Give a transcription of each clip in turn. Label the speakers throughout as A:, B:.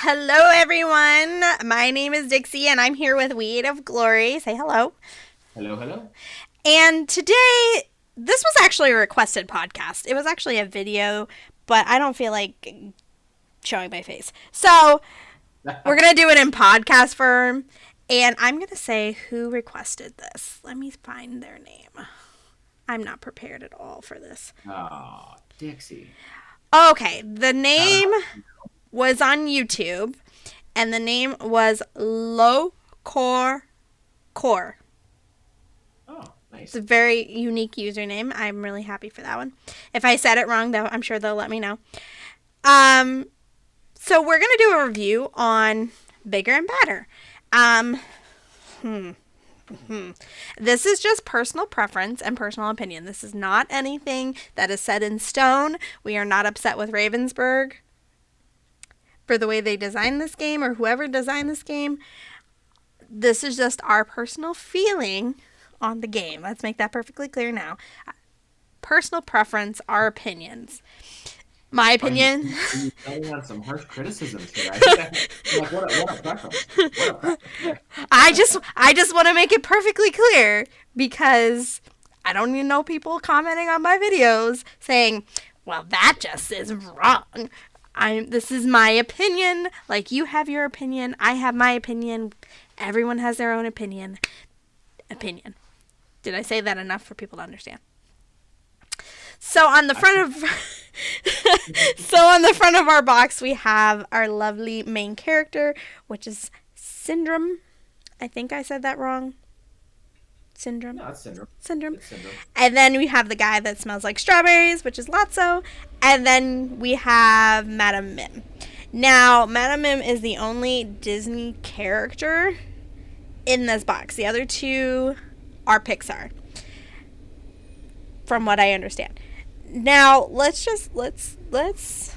A: Hello, everyone. My name is Dixie, and I'm here with Weed of Glory. Say hello.
B: Hello, hello.
A: And today, this was actually a requested podcast. It was actually a video, but I don't feel like showing my face. So, we're going to do it in podcast form, and I'm going to say who requested this. Let me find their name. I'm not prepared at all for this.
B: Oh, Dixie.
A: Okay, the
B: How the
A: name was on YouTube, and the name was Low Core Core.
B: Oh,
A: It's
B: nice.
A: a very unique username. I'm really happy for that one. If I said it wrong, though, I'm sure they'll let me know. Um, so we're gonna do a review on Bigger and Badder. Um, hmm, This is just personal preference and personal opinion. This is not anything that is set in stone. We are not upset with Ravensburg for the way they designed this game or whoever designed this game. This is just our personal feeling on the game. Let's make that perfectly clear now. Personal preference, our opinions. My
B: Are you
A: opinion.
B: are you laying on some harsh criticisms here? I think I'm like, what a preference. What a preference here.
A: I just want to make it perfectly clear because I don't even know people commenting on my videos saying, "Well, that just is wrong." This is my opinion. Like you have your opinion, I have my opinion. Everyone has their own opinion. Opinion. Did I say that enough for people to understand? So on the
B: I
A: front
B: think
A: of so on the front of our box we have our lovely main character, which is Syndrome. I think I said that wrong. Syndrome.
B: no, it's syndrome.
A: Syndrome.
B: It's syndrome.
A: And then we have the guy that smells like strawberries, which is Lotso. And then we have Madame Mim. Now, Madame Mim is the only Disney character in this box. The other two are Pixar, from what I understand. Now, let's let's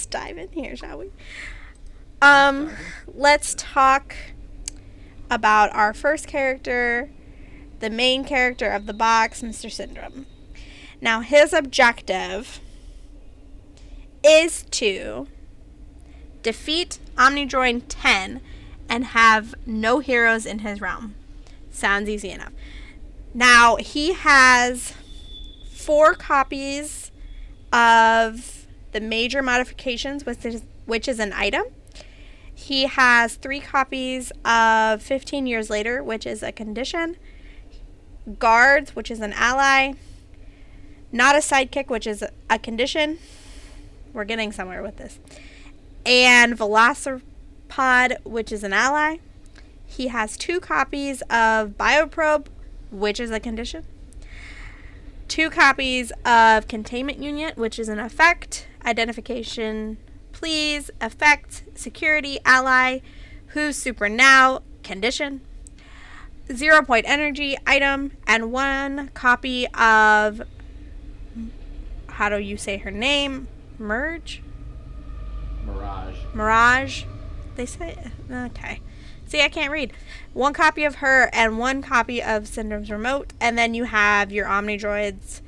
A: dive in here, shall we?
B: Let's
A: Um,
B: dive in.
A: let's talk about our first character, the main character of the box, Mr. Syndrome. Now, his objective is to defeat Omnidroid 10 and have no heroes in his realm. Sounds easy enough. Now, he has 4 copies of the major modifications, which is an item. He has 3 copies of 15 years later, which is a condition. Guards, which is an ally. Not a sidekick, which is a condition. We're getting somewhere with this. And Velocipod, which is an ally. He has 2 copies of Bioprobe, which is a condition. 2 copies of Containment Unit, which is an effect. Identification, please. Effect. Security, ally. Who's super now, condition. 0 point energy, item. And 1 copy of, how do you say her name? Merge?
B: Mirage.
A: Mirage? They say, okay. See, I can't read. 1 copy of her and 1 copy of Syndrome's remote. And then you have your Omnidroids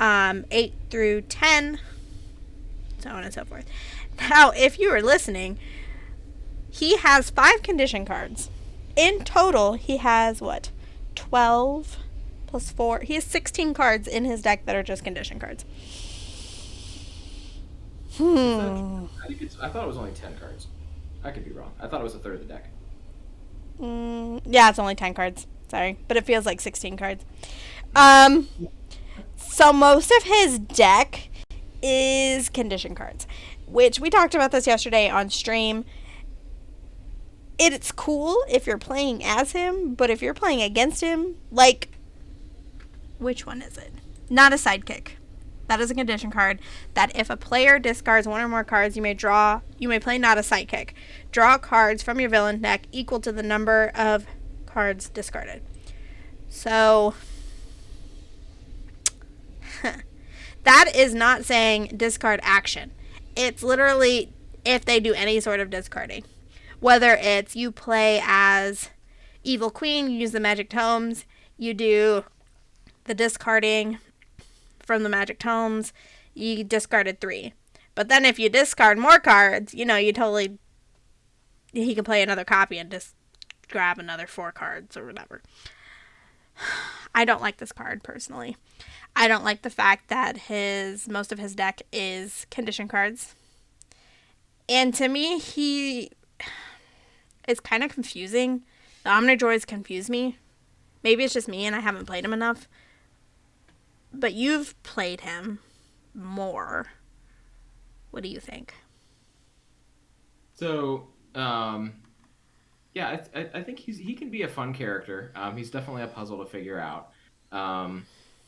A: 8 through 10. So on and so forth. Now, if you were listening, he has 5 condition cards. In total, he has what? 12 plus 4. He has 16 cards in his deck that are just condition cards.
B: Is that true?
A: Hmm.
B: I thought it was only 10 cards. I could be wrong. I thought it was a third of the deck.
A: Yeah, it's only 10 cards. Sorry. But it feels like 16 cards. Um, so most of his deck is condition cards, which we talked about this yesterday on stream. It's cool if you're playing as him, but if you're playing against him, like, which one is it? Not a sidekick. That is a condition card that if a player discards 1 or more cards, you may play not a sidekick. Draw cards from your villain deck equal to the number of cards discarded. So, that is not saying discard action. It's literally if they do any sort of discarding. Whether it's you play as Evil Queen, you use the magic tomes, you do the discarding from the magic tomes, you discarded 3. But then if you discard more cards, you totally he can play another copy and just grab another 4 cards or whatever. I don't like this card personally. I don't like the fact that most of his deck is condition cards. And to me, he is kind of confusing. The Omnidroids confuse me. Maybe it's just me and I haven't played him enough. But you've played him more. What do you think?
B: So, yeah, I think he can be a fun character. He's definitely a puzzle to figure out.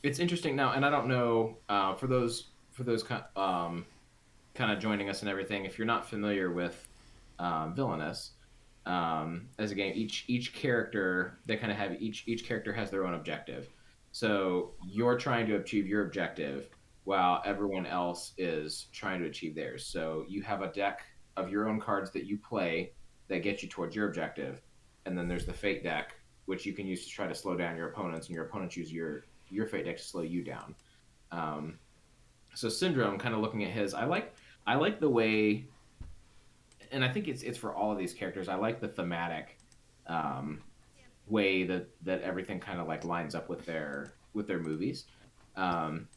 B: It's interesting now, and I don't know for those kind of joining us and everything. If you're not familiar with Villainous as a game, each character they kind of have each character has their own objective. So you're trying to achieve your objective while everyone else is trying to achieve theirs. So you have a deck of your own cards that you play that get you towards your objective, and then there's the Fate deck, which you can use to try to slow down your opponents, and your opponents use your Fate deck to slow you down. Um, so Syndrome, kind of looking at his, I like the way, and I think it's for all of these characters. I like the thematic um, way that everything kind of like lines up with their movies.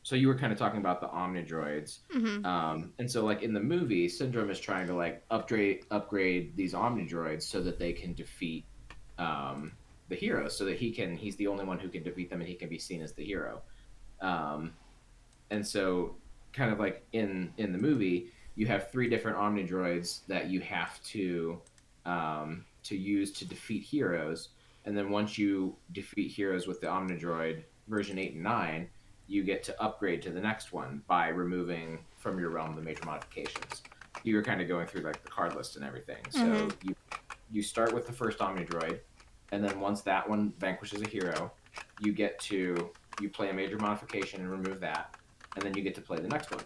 B: So you were kind of talking about the Omnidroids,
A: Mm-hmm.
B: and so like in the movie, Syndrome is trying to like upgrade these Omnidroids so that they can defeat um, the heroes, so that he's the only one who can defeat them, and he can be seen as the hero. Um, and so kind of like in the movie you have 3 different omnidroids that you have to use to defeat heroes, and then once you defeat heroes with the omnidroid version 8 and 9, you get to upgrade to the next one by removing from your realm the major modifications. You were kind of going through like the card list and everything,
A: Mm-hmm.
B: so you start with the first omnidroid, and then once that one vanquishes a hero, you play a major modification and remove that, and then you get to play the next one.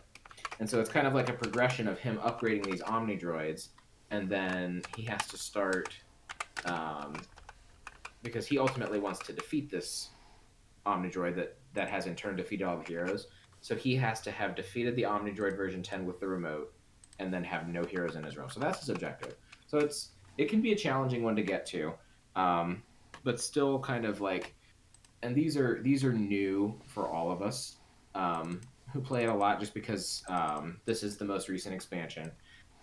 B: And so it's kind of like a progression of him upgrading these Omni droids, and then he has to start um, because he ultimately wants to defeat this Omni droid that has in turn defeated all the heroes. So he has to have defeated the Omni droid version 10 with the remote, and then have no heroes in his realm. So that's his objective. So it can be a challenging one to get to, um, but still kind of like, and these are new for all of us who play it a lot, just because this is the most recent expansion,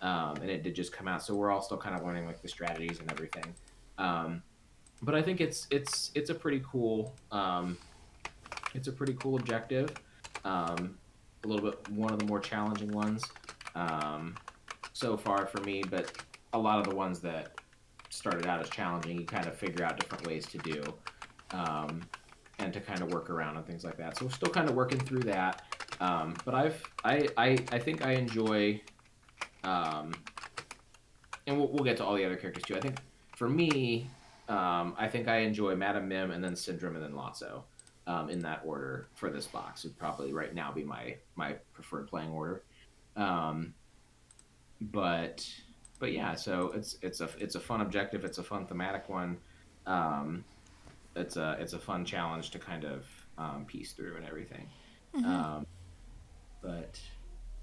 B: and it did just come out, so we're all still kind of learning like the strategies and everything. Um, but I think it's a pretty cool objective. A little bit one of the more challenging ones um, so far for me, but a lot of the ones that started out as challenging, you kind of figure out different ways to do. Um, and to kind of work around and things like that. So we're still kind of working through that. But I think I enjoy, um, and we'll get to all the other characters too. I think for me, I think I enjoy Madam Mim and then Syndrome and then Lotso, in that order for this box. Would probably right now be my preferred playing order. Um, but but yeah, so it's a fun objective. It's a fun thematic one. Um, it's a fun challenge to kind of piece through and everything.
A: Mm-hmm.
B: Um, but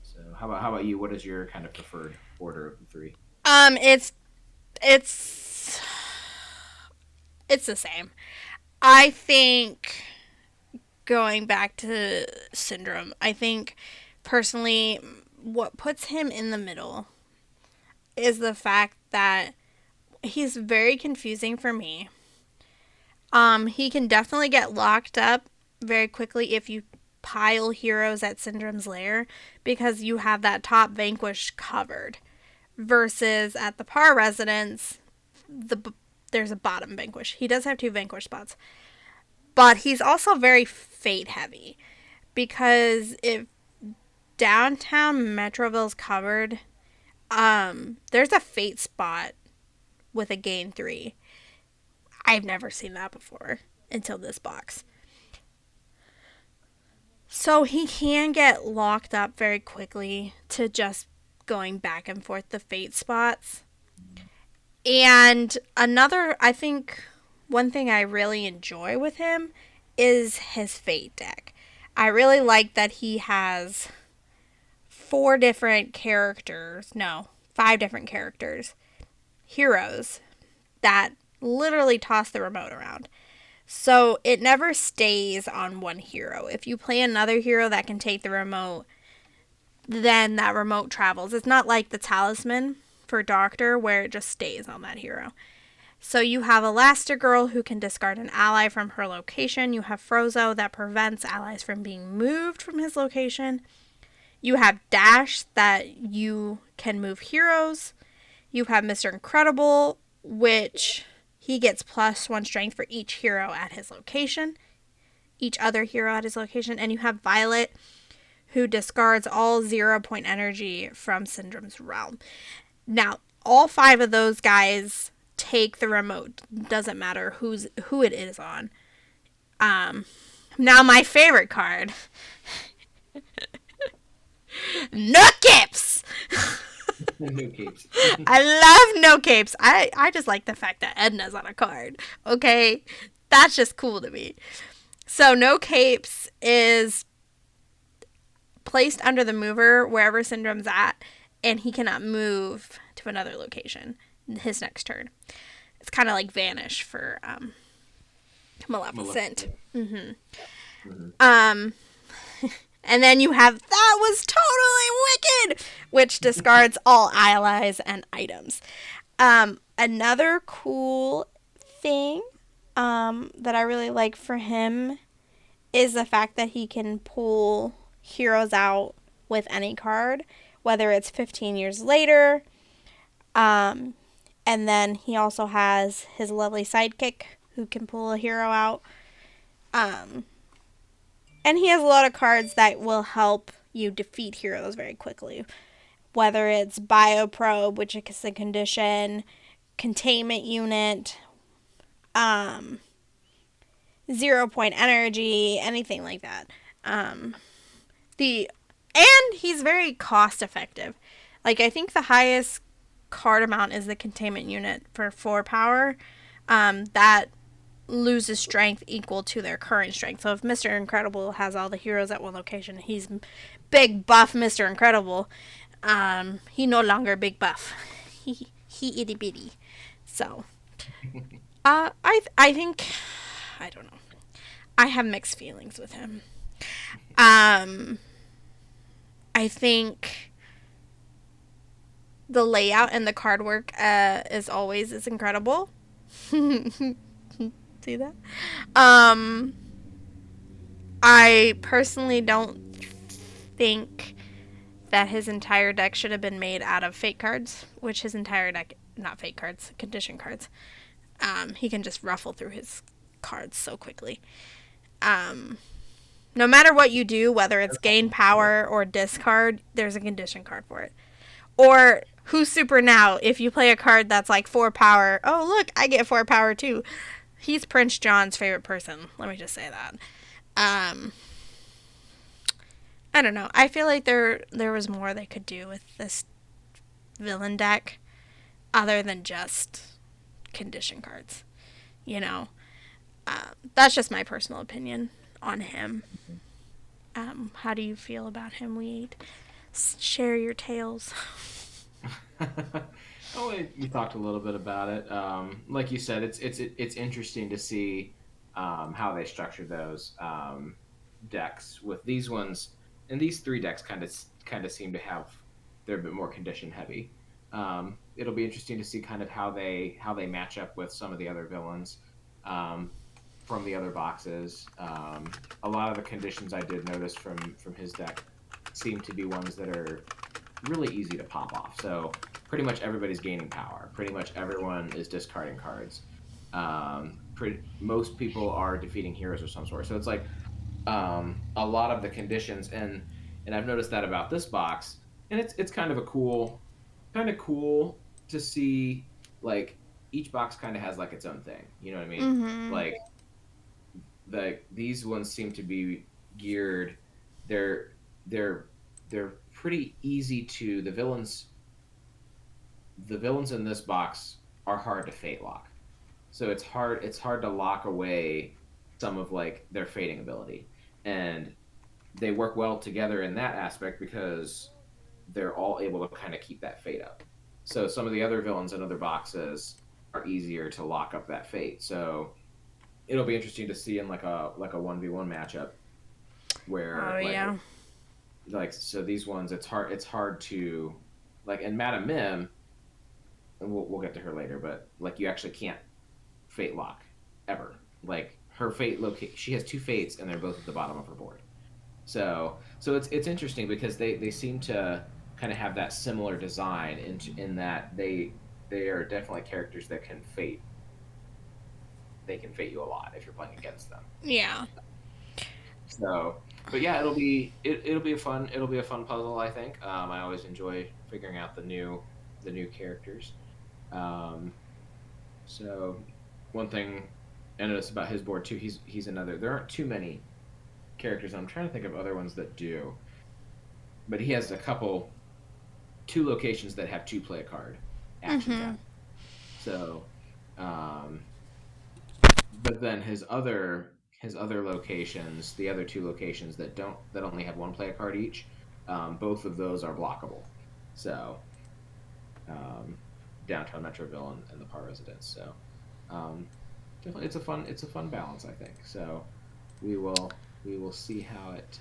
B: so how about you? What is your kind of preferred order of the 3?
A: It's it's it's the same. I think going back to Syndrome, I think personally what puts him in the middle is the fact that he's very confusing for me. He can definitely get locked up very quickly if you pile heroes at Syndrome's lair, because you have that top vanquish covered. Versus at the Par residence, there's a bottom vanquish. He does have 2 vanquish spots, but he's also very fate heavy, because if downtown Metroville's covered, there's a fate spot with a gain 3. I've never seen that before until this box. So he can get locked up very quickly to just going back and forth the fate spots. And I think one thing I really enjoy with him is his fate deck. I really like that he has four different characters, no, five different characters, heroes, that literally toss the remote around. So it never stays on one hero. If you play another hero that can take the remote, then that remote travels. It's not like the talisman for Doctor where it just stays on that hero. So you have Elastigirl who can discard an ally from her location. You have Frozone that prevents allies from being moved from his location. You have Dash that you can move heroes. You have Mr. Incredible, which he gets +1 strength for each hero at his location, each other hero at his location. And you have Violet, who discards all 0-point energy from Syndrome's realm. Now, all five of those guys take the remote. Doesn't matter who it is on. Now my favorite card. No capes!
B: No capes.
A: I love no capes. I just like the fact that Edna's on a card. Okay? That's just cool to me. So no capes is placed under the mover wherever Syndrome's at, and he cannot move to another location his next turn. It's kind of like Vanish for Maleficent. Mm-hmm. Mm-hmm. And then you have That Was Totally Wicked, which discards all allies and items. Another cool thing that I really like for him is the fact that he can pull heroes out with any card, whether it's 15 years later. And then he also has his lovely sidekick who can pull a hero out. And he has a lot of cards that will help you defeat heroes very quickly. Whether it's Bioprobe, which is a condition, Containment Unit, 0-point energy, anything like that. And he's very cost effective. Like, I think the highest card amount is the Containment Unit for 4 power. That loses strength equal to their current strength. So if Mr. Incredible has all the heroes at one location, he's big buff Mr. Incredible. He no longer big buff. He itty bitty. So, I think, I don't know. I have mixed feelings with him. I think the layout and the card work, is incredible. See that? I personally don't think that his entire deck should have been made out of fake cards, which his entire deck, not fake cards, condition cards. He can just ruffle through his cards so quickly. No matter what you do, whether it's gain power or discard, there's a condition card for it. Or Who's Super Now? If you play a card that's like 4 power, oh look, I get 4 power too. He's Prince John's favorite person. Let me just say that. I don't know. I feel like there was more they could do with this villain deck other than just condition cards. You know, that's just my personal opinion on him. How do you feel about him, Weed? Share your tales.
B: Oh, you talked a little bit about it. Like you said, it's interesting to see how they structure those decks with these ones, and these 3 decks kind of seem to have they're a bit more condition heavy. It'll be interesting to see kind of how they match up with some of the other villains from the other boxes. A lot of the conditions I did notice from his deck seem to be ones that are really easy to pop off. So pretty much everybody's gaining power. Pretty much everyone is discarding cards. Most people are defeating heroes of some sort. So it's like a lot of the conditions, and I've noticed that about this box, and it's kind of cool to see, like, each box kind of has like its own thing. You know what I mean?
A: Mm-hmm.
B: Like these ones seem to be geared. They're pretty easy to the villains. The villains in this box are hard to fate lock, so it's hard to lock away some of like their fating ability, and they work well together in that aspect because they're all able to kind of keep that fate up. So some of the other villains in other boxes are easier to lock up that fate. So it'll be interesting to see in like a 1v1 matchup
A: Oh
B: where
A: yeah.
B: like so these ones it's hard to like in Madam Mim, and we'll get to her later, but like you actually can't fate lock ever. Like her fate locate she has two fates and they're both at the bottom of her board. So it's interesting because they seem to kind of have that similar design in that they are definitely characters that can fate they can fate you a lot if you're playing against them.
A: Yeah.
B: So, but yeah, it'll be a fun puzzle. I think. I always enjoy figuring out the new characters. Um, so one thing I noticed about his board too, he's another. There aren't too many characters. I'm trying to think of other ones that do, but he has a couple two locations that have two play a card actions
A: Mm-hmm.
B: at. So, um, but then his other locations, the other two locations that only have one play a card each, both of those are blockable. So um, downtown Metroville and the Par Residence. So um, definitely it's a fun balance I think. So we will see how it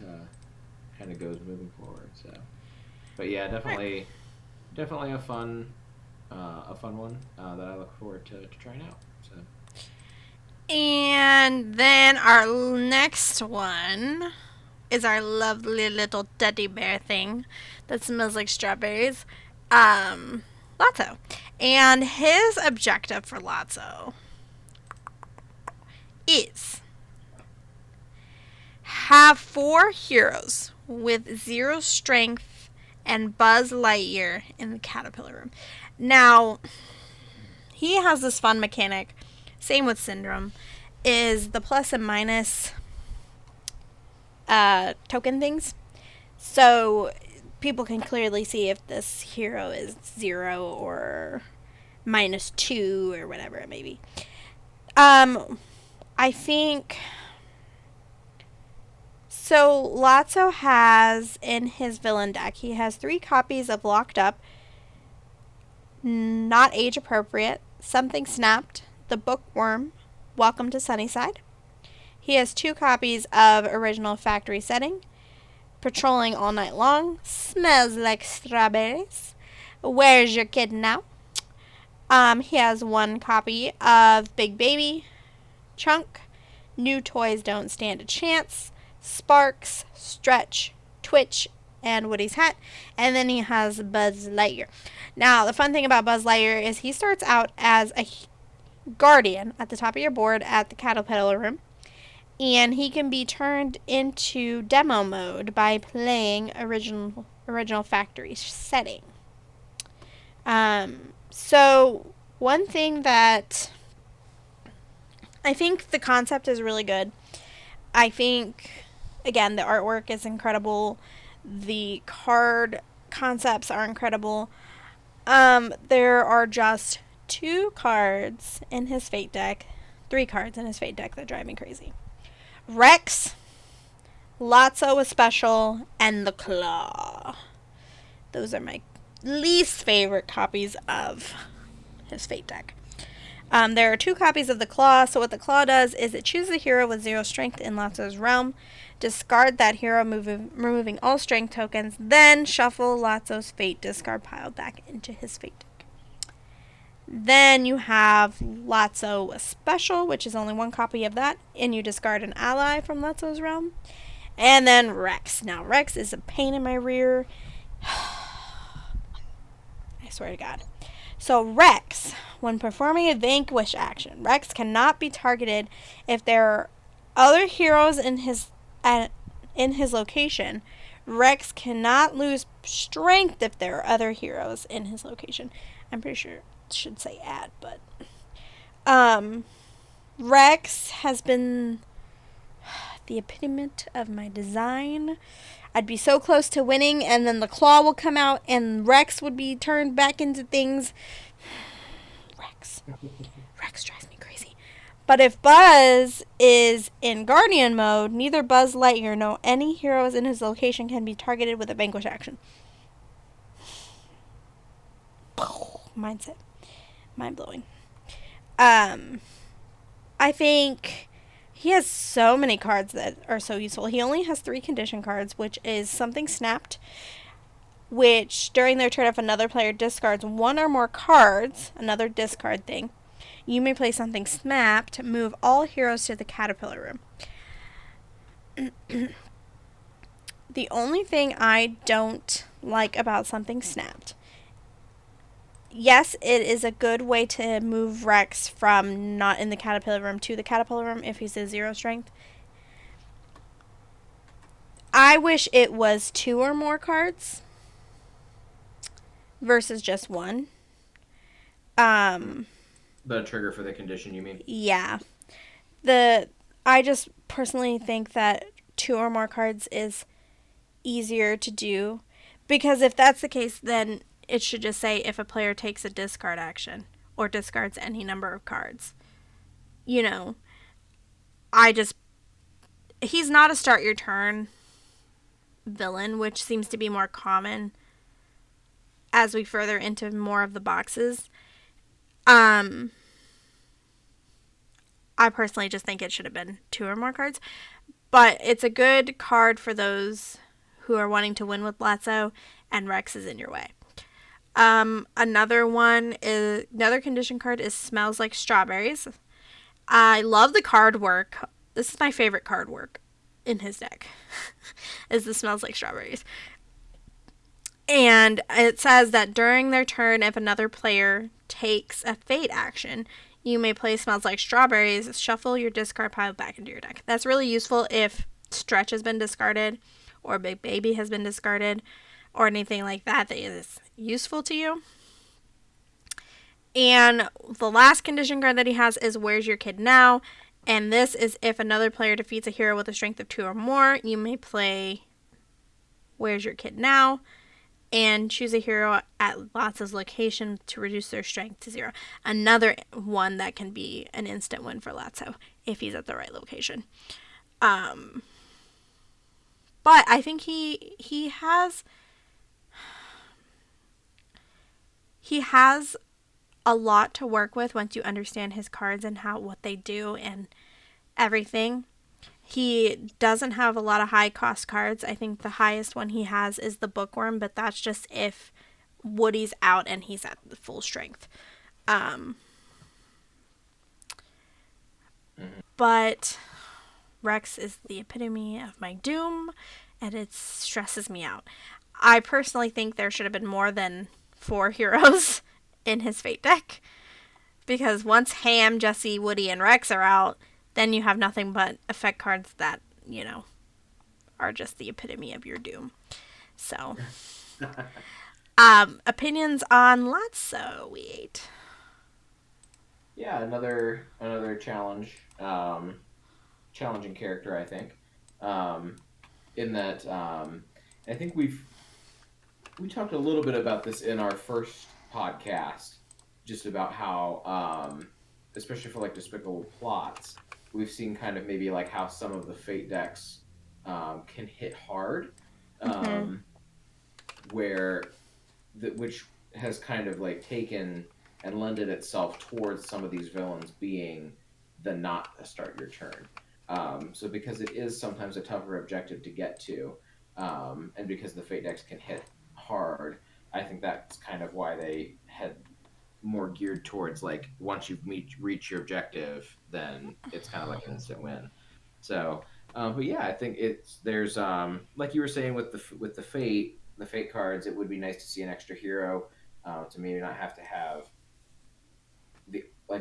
B: kind of goes moving forward. So but yeah,
A: Right.
B: definitely a fun one that I look forward to trying out. So
A: And then our next one is our lovely little teddy bear thing that smells like strawberries. Lotso. And his objective for Lotso is have 4 heroes with 0 strength and Buzz Lightyear in the caterpillar room. Now, he has this fun mechanic, same with Syndrome, is the plus and minus token things. So people can clearly see if this hero is 0 or -2 or whatever it may be. I think so. Lotso has in his villain deck, he has 3 copies of Locked Up, Not Age Appropriate, Something Snapped, The Bookworm, Welcome to Sunnyside. He has 2 copies of Original Factory Setting, Patrolling All Night Long, Smells Like Strawberries, Where's Your Kid Now? He has 1 copy of Big Baby, Chunk, New Toys Don't Stand a Chance, Sparks, Stretch, Twitch, and Woody's Hat. And then he has Buzz Lightyear. Now, the fun thing about Buzz Lightyear is he starts out as a guardian at the top of your board at the caterpillar room. And he can be turned into demo mode by playing original factory setting. So one thing that I think the concept is really good. I think again the artwork is incredible. The card concepts are incredible. There are just 2 cards in his fate deck, 3 cards in his fate deck that drive me crazy. Rex, Lotso a special, and the Claw. Those are my least favorite copies of his fate deck. There are 2 copies of the Claw, so what the Claw does is it chooses a hero with 0 strength in Lotso's realm, discard that hero, removing all strength tokens, then shuffle Lotso's fate discard pile back into his fate deck. Then you have Lotso a special, which is only 1 copy of that, and you discard an ally from Lotso's realm. And then Rex. Now, Rex is a pain in my rear. I swear to God. So Rex, when performing a vanquish action, Rex cannot be targeted if there are other heroes in his location. Rex cannot lose strength if there are other heroes in his location. I'm pretty sure it should say add, but Rex has been the epitome of my design. I'd be so close to winning, and then the Claw will come out, and Rex would be turned back into things. Rex. Rex drives me crazy. But if Buzz is in Guardian mode, neither Buzz Lightyear nor any heroes in his location can be targeted with a vanquish action. mindset. Mind blowing. Um, I think he has so many cards that are so useful. He only has 3 condition cards, which is something snapped, which during their turn, if another player discards one or more cards, another discard thing, you may play something snapped, move all heroes to the caterpillar room. The only thing I don't like about something snapped, yes, it is a good way to move Rex from not in the caterpillar room to the caterpillar room if he's a 0 strength. I wish it was 2 or more cards versus just 1. Um,
B: The trigger for the condition, you mean?
A: yeah. The I just personally think that 2 or more cards is easier to do, because if that's the case, then it should just say if a player takes a discard action or discards any number of cards. You know, I just he's not a start your turn villain, which seems to be more common as we further into more of the boxes. Um, I personally just think it should have been 2 or more cards, but it's a good card for those who are wanting to win with Lasso, and Rex is in your way. Another condition card is Smells Like Strawberries. I love the card work. This is my favorite card work in his deck. Is the Smells Like Strawberries. And it says that during their turn, if another player takes a fate action, you may play Smells Like Strawberries, shuffle your discard pile back into your deck. That's really useful if Stretch has been discarded, or Big Baby has been discarded, or anything like that that is useful to you. And the last condition card that he has is Where's Your Kid Now? And this is if another player defeats a hero with a strength of 2 or more, you may play Where's Your Kid Now? And choose a hero at Latso's location to reduce their strength to 0. Another one that can be an instant win for Latso if he's at the right location. But I think he has a lot to work with once you understand his cards and what they do and everything. He doesn't have a lot of high cost cards. I think the highest one he has is the Bookworm, but that's just if Woody's out and he's at the full strength. But Rex is the epitome of my doom, and it stresses me out. I personally think there should have been more than 4 heroes in his Fate deck, because once Ham, Jesse, Woody, and Rex are out, then you have nothing but effect cards that, are just the epitome of your doom. So, opinions on Lotso, we ate.
B: Yeah, another challenging character, I think. In that, I think we talked a little bit about this in our first podcast, just about how, especially for like Despicable Plots, we've seen kind of maybe like how some of the Fate decks can hit hard, where which has kind of like taken and lended itself towards some of these villains being the not a start your turn. So because it is sometimes a tougher objective to get to, and because the Fate decks can hit hard, I think that's kind of why they had more geared towards like once you reach your objective, then it's kind of like an instant win. So, but yeah, I think there's like you were saying with the fate cards, it would be nice to see an extra hero to maybe not have to have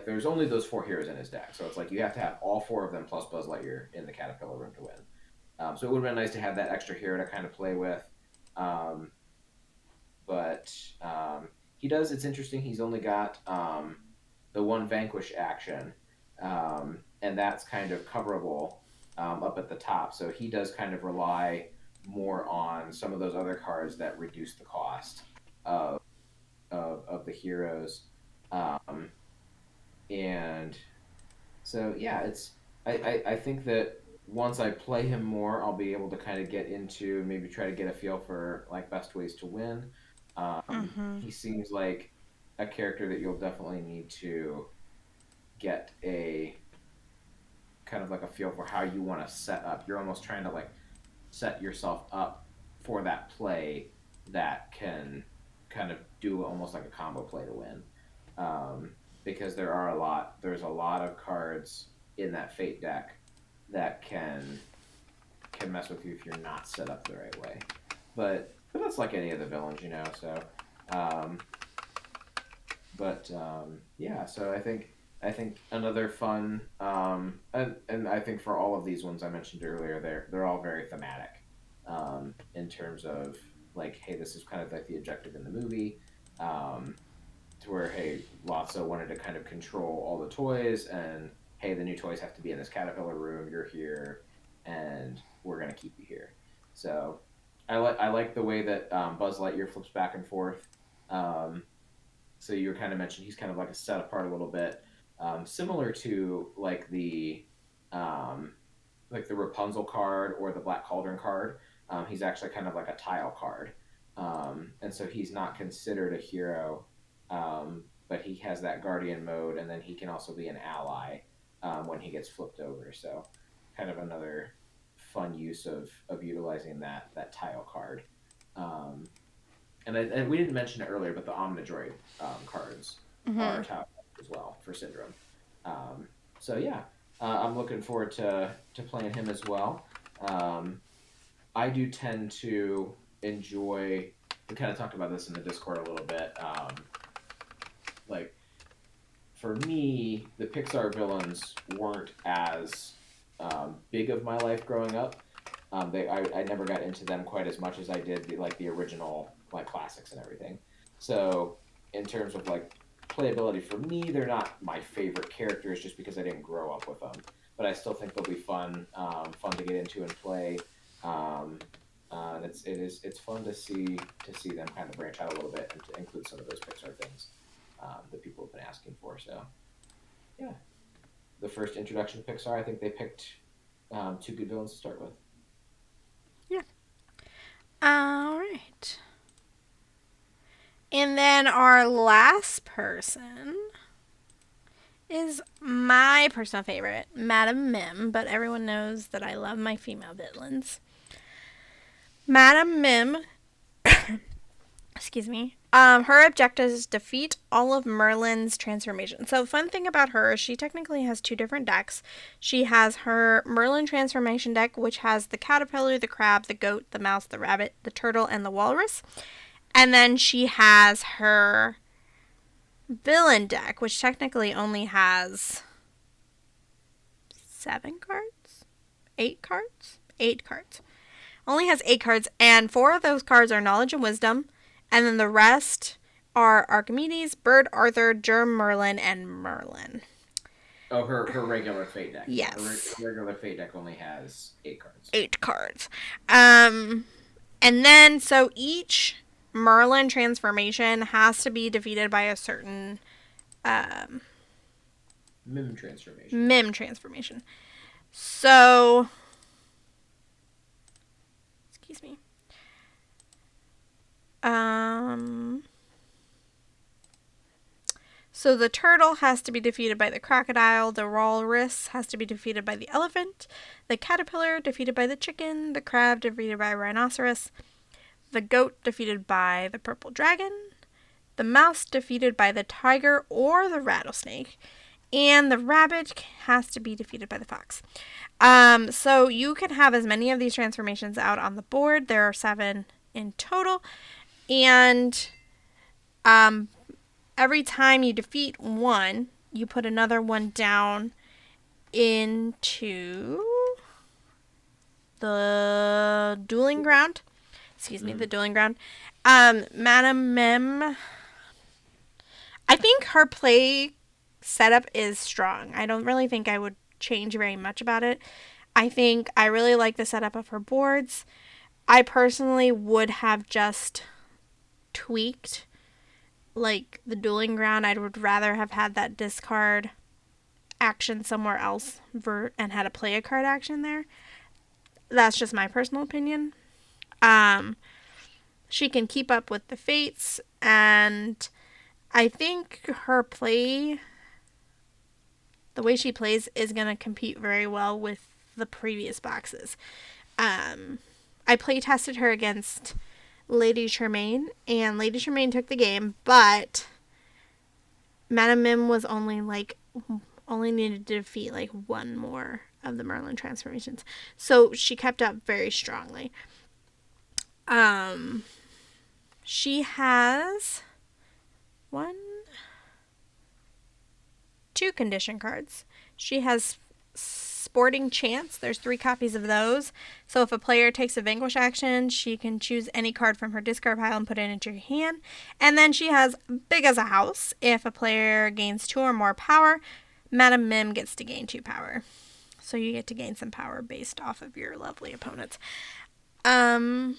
B: there's only those 4 heroes in his deck, so it's like you have to have all 4 of them plus Buzz Lightyear in the Caterpillar room to win. So it would have been nice to have that extra hero to kind of play with. But he does. It's interesting. He's only got the 1 Vanquish action, and that's kind of coverable up at the top. So he does kind of rely more on some of those other cards that reduce the cost of the heroes. And so yeah, I think that once I play him more, I'll be able to kind of get into maybe try to get a feel for like best ways to win. He seems like a character that you'll definitely need to get a kind of like a feel for how you want to set up. You're almost trying to like set yourself up for that play that can kind of do almost like a combo play to win. Um, because there's a lot of cards in that fate deck that can mess with you if you're not set up the right way. But that's like any of the villains, you know. So, um, yeah. So I think another fun and I think for all of these ones I mentioned earlier, they're all very thematic in terms of like, hey, this is kind of like the objective in the movie. Um, to where hey, Lotso wanted to kind of control all the toys, and hey, the new toys have to be in this caterpillar room. You're here, and we're gonna keep you here. So I like the way that Buzz Lightyear flips back and forth. Um, so you were kind of mentioned he's kind of like a set apart a little bit, similar to um, like the Rapunzel card or the Black Cauldron card. He's actually kind of like a tile card, and so he's not considered a hero, but he has that guardian mode, and then he can also be an ally when he gets flipped over. So kind of another fun use of utilizing that tile card. Um, and we didn't mention it earlier, but the Omnidroid cards
A: Mm-hmm.
B: are tile cards as well for Syndrome. Um, so yeah, I'm looking forward to playing him as well. Um, I do tend to enjoy. We kind of talked about this in the Discord a little bit. Like for me, the Pixar villains weren't as big of my life growing up. I never got into them quite as much as I did like the original like classics and everything. So in terms of like playability for me, they're not my favorite characters just because I didn't grow up with them. But I still think they'll be fun to get into and play. Um, and it's fun to see them kind of branch out a little bit and to include some of those Pixar things that people have been asking for. So yeah, the first introduction to Pixar, I think they picked two good villains to start with.
A: Yeah. All right. And then our last person is my personal favorite, Madam Mim, but everyone knows that I love my female villains. Madam Mim, excuse me, her objective is defeat all of Merlin's transformations. So, fun thing about her is she technically has two different decks. She has her Merlin transformation deck, which has the caterpillar, the crab, the goat, the mouse, the rabbit, the turtle, and the walrus. And then she has her villain deck, which technically only has 7 cards? 8 cards? 8 cards. Only has 8 cards, and 4 of those cards are knowledge and wisdom, and then the rest are Archimedes, Bird Arthur, Germ Merlin, and Merlin.
B: Oh, her regular Fate deck. Yeah,
A: Yes.
B: her regular Fate deck only has 8 cards.
A: 8 cards. And then, so each Merlin transformation has to be defeated by a certain um,
B: Mim transformation.
A: Transformation. So, excuse me. Um, so the turtle has to be defeated by the crocodile, the walrus has to be defeated by the elephant, the caterpillar defeated by the chicken, the crab defeated by a rhinoceros, the goat defeated by the purple dragon, the mouse defeated by the tiger or the rattlesnake, and the rabbit has to be defeated by the fox. So you can have as many of these transformations out on the board. There are 7 in total, and um, every time you defeat one, you put another one down into the dueling ground. Excuse me, the dueling ground. Madam Mim, I think her play setup is strong. I don't really think I would change very much about it. I think I really like the setup of her boards. I personally would have just tweaked like the dueling ground. I would rather have had that discard action somewhere else and had a play a card action there. That's just my personal opinion. She can keep up with the fates, and I think her play, the way she plays, is going to compete very well with the previous boxes. Um, I play tested her against Lady Tremaine, and Lady Tremaine took the game, but Madame Mim was only needed to defeat like one more of the Merlin transformations, so she kept up very strongly. Um, she has one, two condition cards. She has Sporting Chance. There's 3 copies of those. So if a player takes a Vanquish action, she can choose any card from her discard pile and put it into your hand. And then she has Big as a House. If a player gains 2 or more power, Madame Mim gets to gain 2 power. So you get to gain some power based off of your lovely opponents. Um,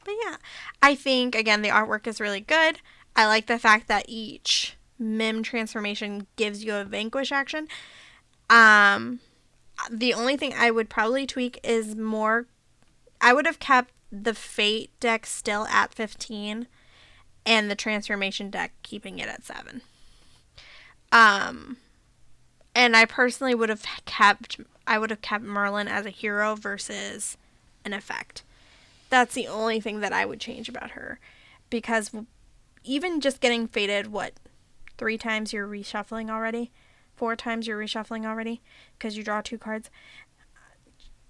A: but yeah, I think again the artwork is really good. I like the fact that each Mim transformation gives you a Vanquish action. Um, the only thing I would probably tweak is more. I would have kept the Fate deck still at 15 and the transformation deck keeping it at 7. Um, and I personally would have kept. I would have kept Merlin as a hero versus an effect. That's the only thing that I would change about her, because even just getting fated, what, 3 times you're reshuffling already, 4 times you're reshuffling already because you draw 2 cards.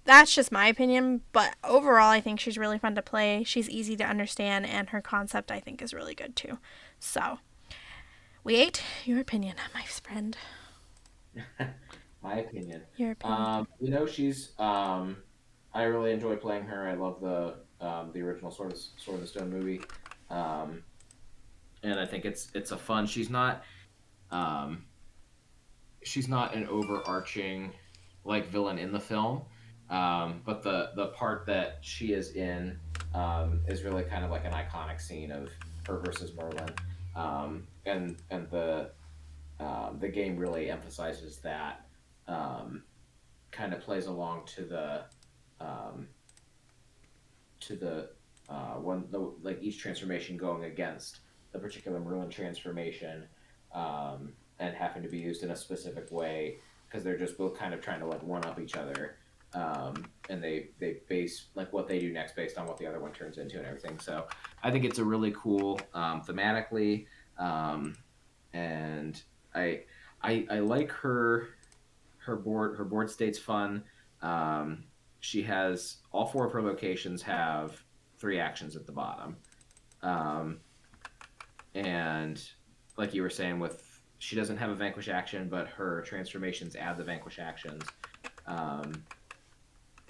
A: That's just my opinion, but overall, I think she's really fun to play. She's easy to understand, and her concept, I think, is really good too. So, we ate your opinion, my friend.
B: My opinion.
A: Your opinion.
B: She's I really enjoy playing her. I love the original Sword of the Stone movie. Um, and I think it's a fun. Um she's not an overarching like villain in the film. But the part that she is in is really kind of like an iconic scene of her versus Merlin. And the game really emphasizes that, um, kind of plays along um, to the one the, like each transformation going against the particular Merlin transformation, and having to be used in a specific way because they're just both kind of trying to like one up each other. And they base like what they do next based on what the other one turns into and everything. So I think it's a really cool, thematically, um, and I, I like her board state's fun. Um, she has all 4 of her locations have 3 actions at the bottom, um, and like you were saying, with she doesn't have a vanquish action, but her transformations add the vanquish actions. Um,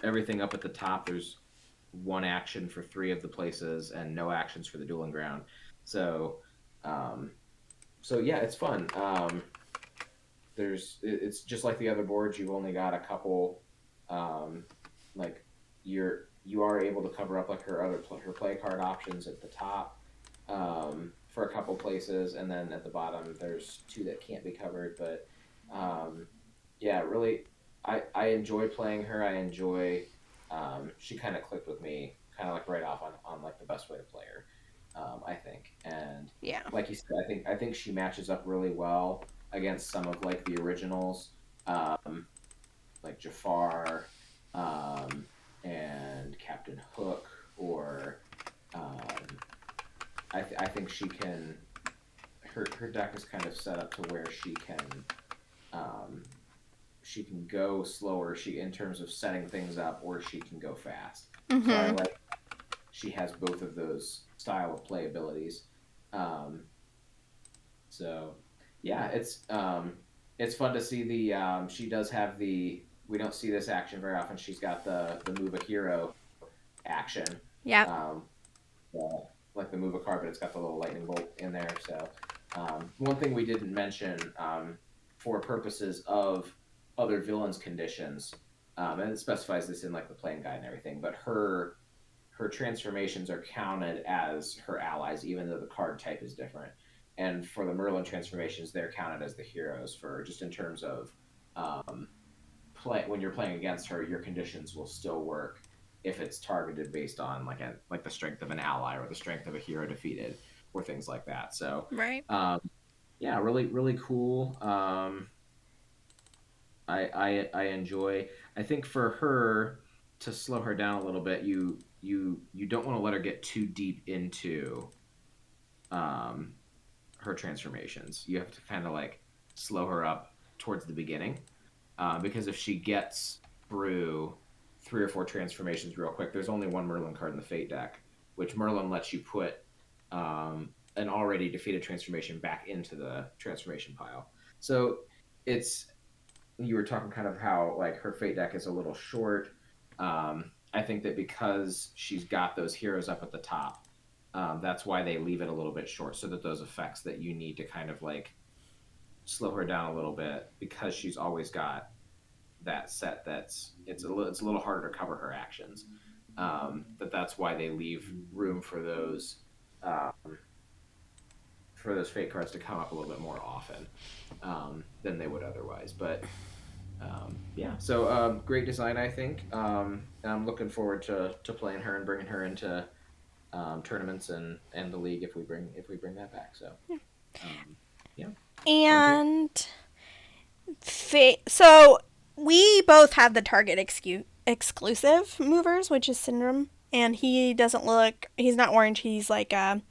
B: Everything up at the top, there's 1 action for 3 of the places, and no actions for the dueling ground. So, um, so yeah, it's fun. It's just like the other boards. You've only got a couple, um, like you are able to cover up like her play card options at the top, for a couple places, and then at the bottom there's 2 that can't be covered. But, um, yeah, really, I enjoy playing her. I enjoy. She kind of clicked with me, kind of like right off on like the best way to play her. I think, and
A: Yeah.
B: like you said, I think she matches up really well against some of like the originals, um, like Jafar, um, and Captain Hook, or, um, I think she can. Her deck is kind of set up to where um, she can go slower. She in terms of setting things up, or she can go fast. So I
A: Mm-hmm.
B: like she has both of those style of play abilities. Um, So, yeah, it's fun to see the, she does have the, we don't see this action very often. She's got the move a hero action,
A: Yep.
B: um, like the move a card, but it's got the little lightning bolt in there. So, one thing we didn't mention, for purposes of other villains conditions, and it specifies this in like the playing guide and everything, but her transformations are counted as her allies, even though the card type is different. And for the Merlin transformations, they're counted as the heroes for just in terms of, um, play when you're playing against her, your conditions will still work if it's targeted based on like the strength of an ally or the strength of a hero defeated. or things like that. So
A: Right.
B: um, yeah, really really cool. I enjoy. I think for her to slow her down a little bit, you don't want to let her get too deep into um, her transformations. You have to kind of like slow her up towards the beginning, because if she gets through 3 or 4 transformations real quick, there's only one Merlin card in the Fate deck, which Merlin lets you put an already defeated transformation back into the transformation pile. So it's you were talking kind of how like her Fate deck is a little short. I think that because she's got those heroes up at the top, that's why they leave it a little bit short, so that those effects that you need to kind of like slow her down a little bit, because she's always got that set that's it's a little harder to cover her actions. That's why they leave room um, for those fake cards to come up a little bit more often than they would otherwise. But yeah, so great design, I think. I'm looking forward to playing her and bringing her into tournaments and the league if we bring that back. So um, yeah, fun character.
A: And so we both have the Target exclusive movers, which is Syndrome, and he doesn't look. He's not orange. He's like a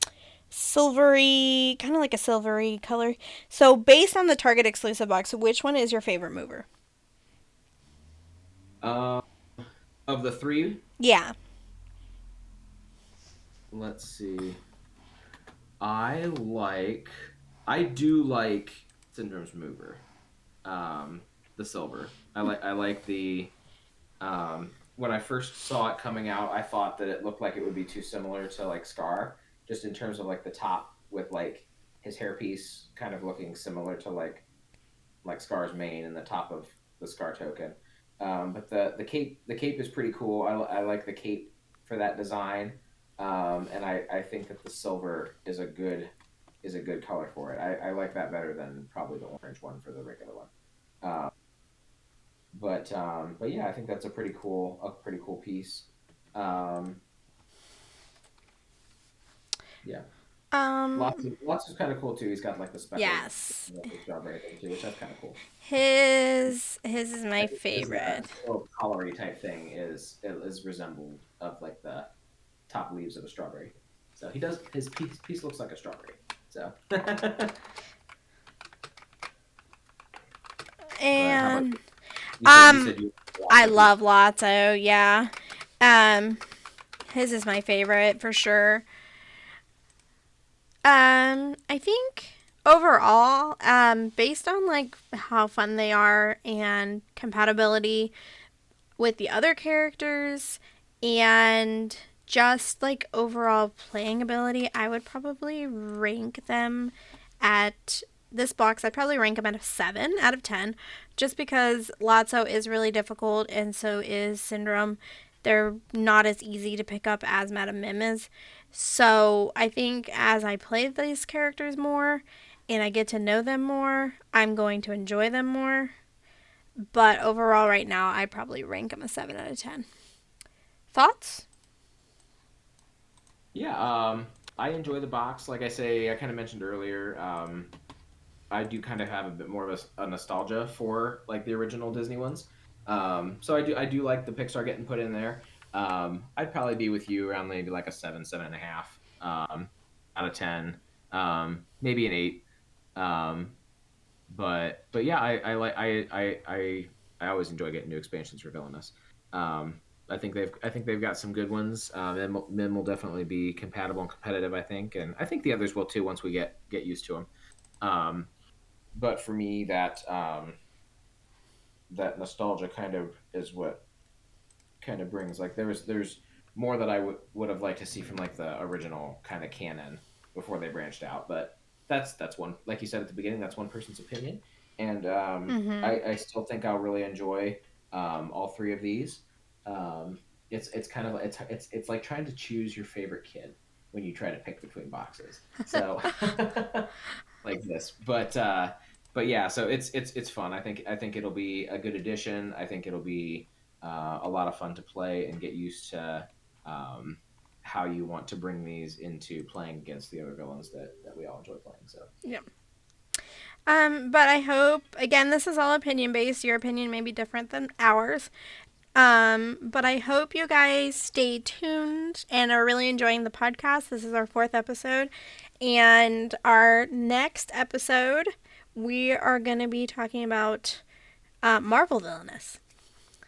A: silvery, kind of like a silvery color. So based on the Target exclusive box, which one is your favorite mover?
B: Uh, of the three,
A: Yeah.
B: let's see. I like I do like Syndrome's mover. Um, the silver. I like the when I first saw it coming out, I thought that it looked like it would be too similar to like Scar, just in terms of like the top with like his hairpiece kind of looking similar to like Scar's mane and the top of the Scar token. But the cape is pretty cool. I like the cape for that design, and I think that the silver is a good color for it. I like that better than probably the orange one for the regular one. Um, but yeah, I think that's a pretty cool piece. Um, yeah, lots is kind of cool too. He's got like the speckled
A: Yes.
B: like, the strawberry thing too, which that's kind of cool.
A: His is
B: I
A: my
B: think his
A: favorite.
B: little colory type thing is resembled of like the top leaves of a strawberry. So he does his piece looks like a strawberry. So, but how about
A: And
B: you
A: um
B: said you
A: I
B: lots of piece.
A: love Lotso, yeah. Um his is my favorite for sure. I think overall, based on like how fun they are and compatibility with the other characters and just like overall playing ability, I would probably rank them at this box. I'd probably rank them at a 7 out of 10 just because Lotso is really difficult and so is Syndrome. They're not as easy to pick up as Madame Mim is. So I think as I play these characters more and I get to know them more, I'm going to enjoy them more. But overall, right now, I'd probably rank them a 7 out of 10. Thoughts?
B: Yeah, I enjoy the box. Like I kind of mentioned earlier. I do kind of have a bit more of a nostalgia for like the original Disney ones. So I do like the Pixar getting put in there. I'd probably be with you around maybe like a 7, 7.5 out of 10, maybe an 8. Um, but yeah, I like I always enjoy getting new expansions for Villainous. Um, I think they've got some good ones. Min will definitely be compatible and competitive. I think, and I think the others will too once we get used to them. Um, but for me, that nostalgia kind of is what kind of brings like there's more that I would have liked to see from like the original kind of canon before they branched out. But that's one, like you said at the beginning, that's one person's opinion, and
A: Mm-hmm.
B: I still think I'll really enjoy all three of these. Um, it's kind of it's like trying to choose your favorite kid when you try to pick between boxes. So like this, but yeah, so it's fun. I think it'll be a good addition. I think it'll be a lot of fun to play and get used to um, how you want to bring these into playing against the other villains that we all enjoy playing. So
A: Yeah. But I hope, again, this is all opinion based. Your opinion may be different than ours. But I hope you guys stay tuned and are really enjoying the podcast. This is our 4th episode. And our next episode, we are going to be talking about Marvel villainous.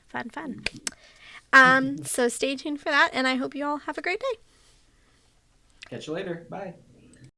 A: Fun. So stay tuned for that, and I hope you all have a great day.
B: catch you later. Bye.